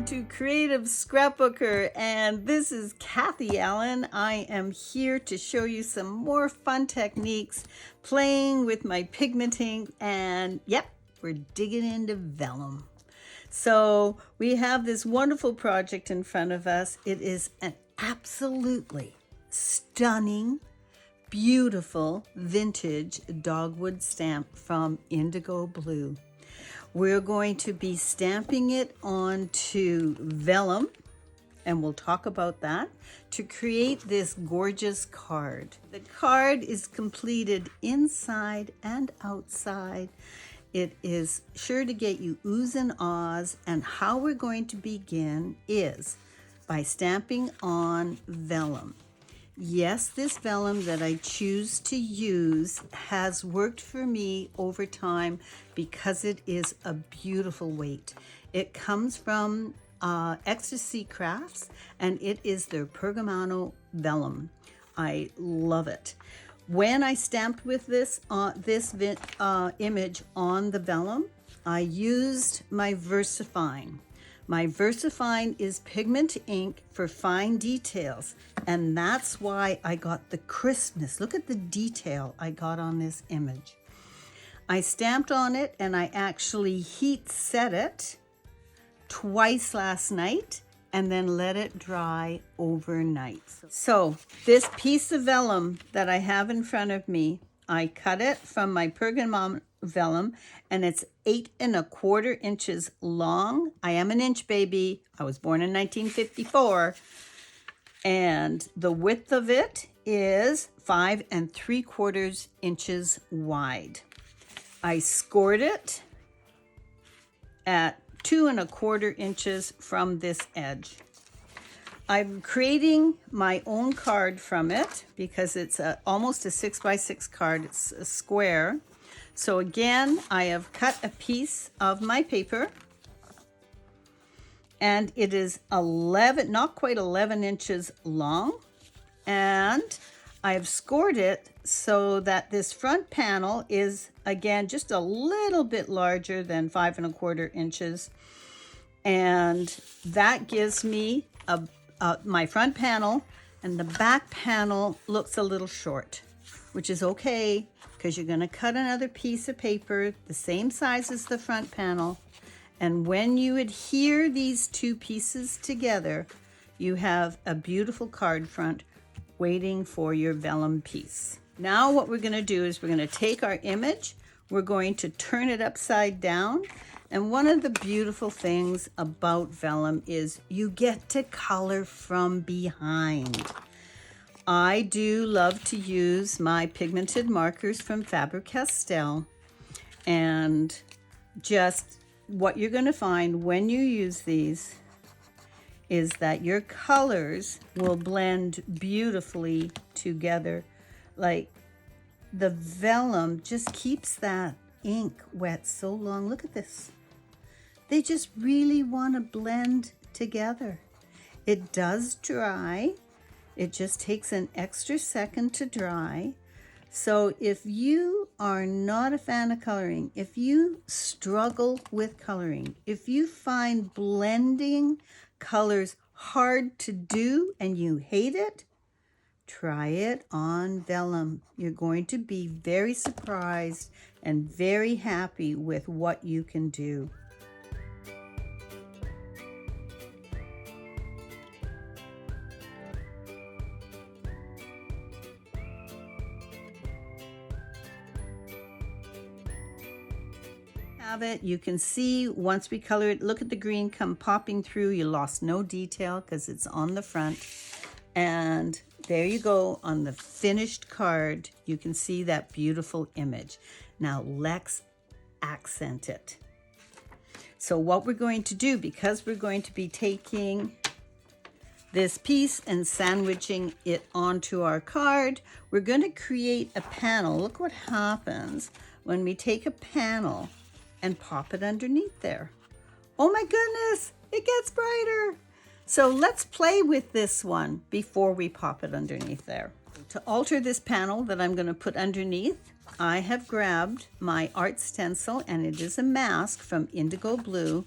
to Creative Scrapbooker, and this is Cathie Allan. I am here to show you some more fun techniques playing with my pigmenting, and yep, we're digging into vellum. So we have this wonderful project in front of us. It is an absolutely stunning, beautiful vintage dogwood stamp from IndigoBlu. We're going to be stamping it onto vellum, and we'll talk about that, to create this gorgeous card. The card is completed inside and outside. It is sure to get you oohs and ahs, and how we're going to begin is by stamping on vellum. Yes, this vellum that I choose to use has worked for me over time because it is a beautiful weight. It comes from Ecstasy Crafts, and it is their Pergamano vellum. I love it. When I stamped with this image on the vellum, I used my VersaFine. My VersaFine is pigment ink for fine details, and that's why I got the crispness. Look at the detail I got on this image. I stamped on it, and I actually heat set it twice last night and then let it dry overnight. So this piece of vellum that I have in front of me, I cut it from my Pergamon vellum, and it's 8 1/4 inches long. I am an inch baby. I was born in 1954, and the width of it is 5 3/4 inches wide. I scored it at 2 1/4 inches from this edge. I'm creating my own card from it because it's almost a 6x6 card. It's a square. So again, I have cut a piece of my paper, and it is 11, not quite 11 inches long, and I've scored it so that this front panel is, again, just a little bit larger than 5 1/4 inches, and that gives me my front panel, and the back panel looks a little short, which is okay, because you're going to cut another piece of paper the same size as the front panel, and when you adhere these two pieces together, you have a beautiful card front waiting for your vellum piece. Now what we're going to do is we're going to take our image, we're going to turn it upside down, and one of the beautiful things about vellum is you get to color from behind. I do love to use my pigmented markers from Faber-Castell, and just what you're going to find when you use these is that your colors will blend beautifully together. Like the vellum just keeps that ink wet so long. Look at this. They just really want to blend together. It does dry. It just takes an extra second to dry. So if you are not a fan of coloring, if you struggle with coloring, if you find blending colors hard to do and you hate it, try it on vellum. You're going to be very surprised and very happy with what you can do. Have it. You can see once we color it, look at the green come popping through. You lost no detail because it's on the front. And there you go on the finished card. You can see that beautiful image. Now let's accent it. So what we're going to do, because we're going to be taking this piece and sandwiching it onto our card, we're going to create a panel. Look what happens when we take a panel and pop it underneath there. Oh my goodness, it gets brighter. So let's play with this one before we pop it underneath there. To alter this panel that I'm going to put underneath, I have grabbed my art stencil, and it is a mask from IndigoBlu.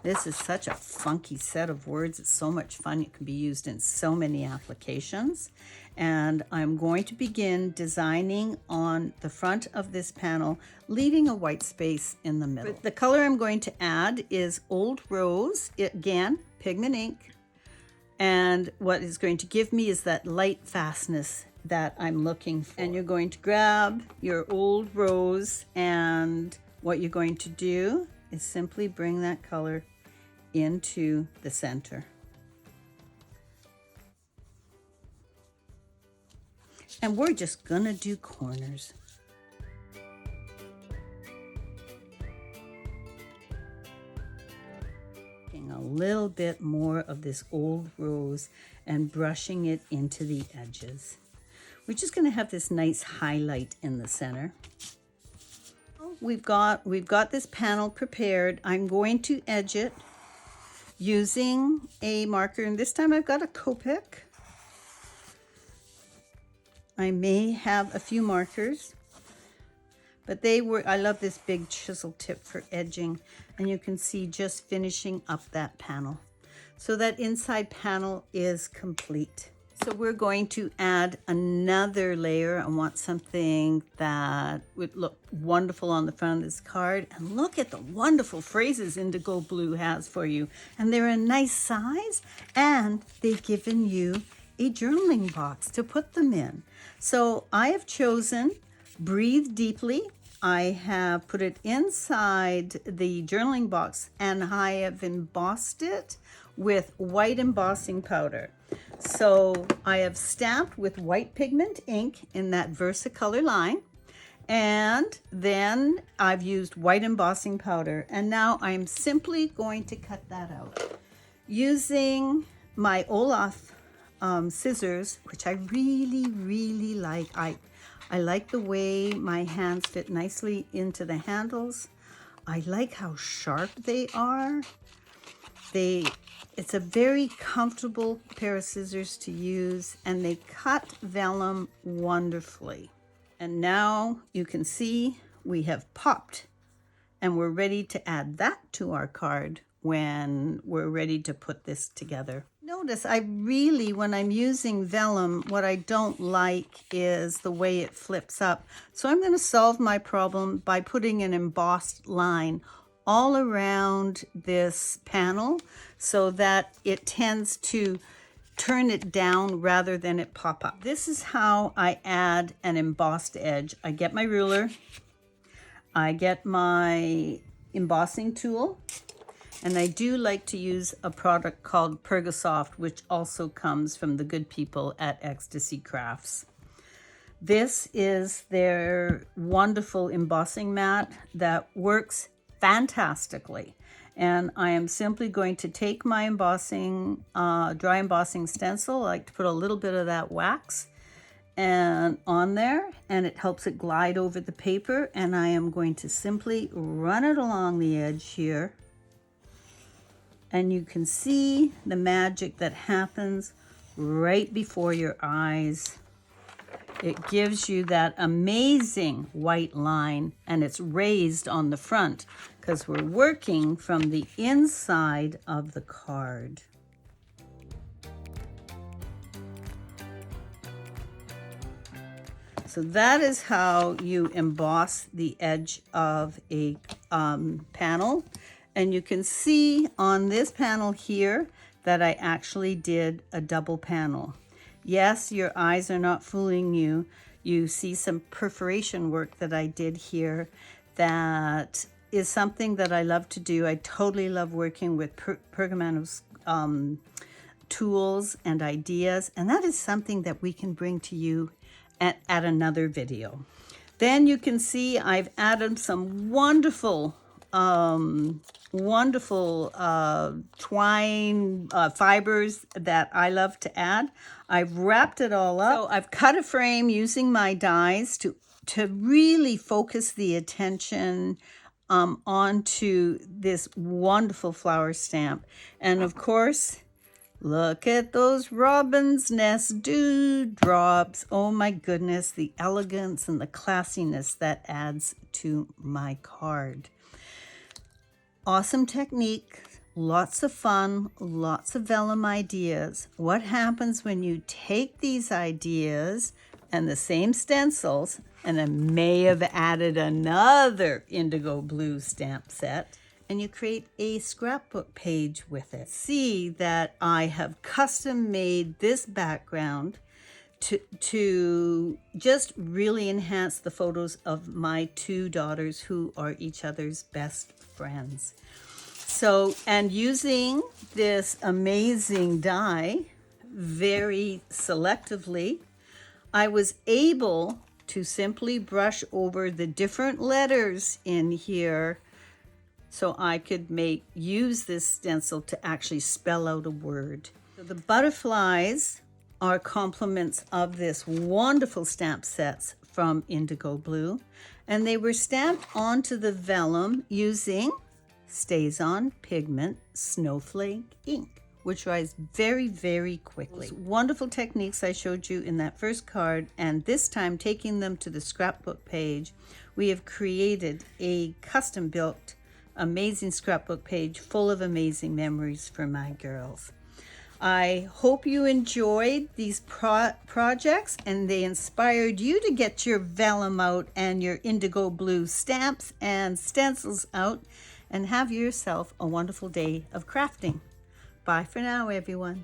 This is such a funky set of words. It's so much fun. It can be used in so many applications. And I'm going to begin designing on the front of this panel, leaving a white space in the middle. The color I'm going to add is Old Rose, again, pigment ink. And what it's going to give me is that light fastness that I'm looking for. And you're going to grab your Old Rose, and what you're going to do is simply bring that color into the center. And we're just gonna do corners. Taking a little bit more of this Old Rose and brushing it into the edges. We're just gonna have this nice highlight in the center. We've got this panel prepared. I'm going to edge it using a marker, and this time I've got a Copic. I may have a few markers, but I love this big chisel tip for edging, and you can see just finishing up that panel. So that inside panel is complete. So we're going to add another layer. I want something that would look wonderful on the front of this card. And look at the wonderful phrases IndigoBlu has for you. And they're a nice size, and they've given you a journaling box to put them in. So I have chosen Breathe Deeply. I have put it inside the journaling box, and I have embossed it with white embossing powder. So I have stamped with white pigment ink in that Versacolor line, and then I've used white embossing powder, and now I'm simply going to cut that out using my Olaf scissors, which I really like. I like the way my hands fit nicely into the handles. I like how sharp they are. It's a very comfortable pair of scissors to use, and they cut vellum wonderfully. And now you can see we have popped, and we're ready to add that to our card when we're ready to put this together. Notice when I'm using vellum, what I don't like is the way it flips up. So I'm going to solve my problem by putting an embossed line all around this panel so that it tends to turn it down rather than it pop up. This is how I add an embossed edge. I get my ruler, I get my embossing tool, and I do like to use a product called Pergasoft, which also comes from the good people at Ecstasy Crafts. This is their wonderful embossing mat that works fantastically. And I am simply going to take my embossing, dry embossing stencil. I like to put a little bit of that wax and on there, and it helps it glide over the paper. And I am going to simply run it along the edge here. And you can see the magic that happens right before your eyes. It gives you that amazing white line, and it's raised on the front because we're working from the inside of the card. So that is how you emboss the edge of a panel. And you can see on this panel here that I actually did a double panel. Yes, your eyes are not fooling you. You see some perforation work that I did here that is something that I love to do. I totally love working with Pergamano's tools and ideas, and that is something that we can bring to you at another video. Then you can see I've added some wonderful twine fibers that I love to add. I've wrapped it all up. So I've cut a frame using my dies to really focus the attention onto this wonderful flower stamp. And of course, look at those robin's nest dewdrops. Oh my goodness, the elegance and the classiness that adds to my card. Awesome technique. Lots of fun, lots of vellum ideas. What happens when you take these ideas and the same stencils, and I may have added another IndigoBlu stamp set, and you create a scrapbook page with it. See that I have custom made this background to just really enhance the photos of my two daughters who are each other's best friends. So, and using this amazing die very selectively, I was able to simply brush over the different letters in here so I could use this stencil to actually spell out a word. So the butterflies are complements of this wonderful stamp sets from IndigoBlu, and they were stamped onto the vellum using Stays On Pigment Snowflake ink, which dries very, very quickly. Those wonderful techniques I showed you in that first card, and this time taking them to the scrapbook page, we have created a custom-built, amazing scrapbook page full of amazing memories for my girls. I hope you enjoyed these projects and they inspired you to get your vellum out and your IndigoBlu stamps and stencils out, and have yourself a wonderful day of crafting. Bye for now, everyone.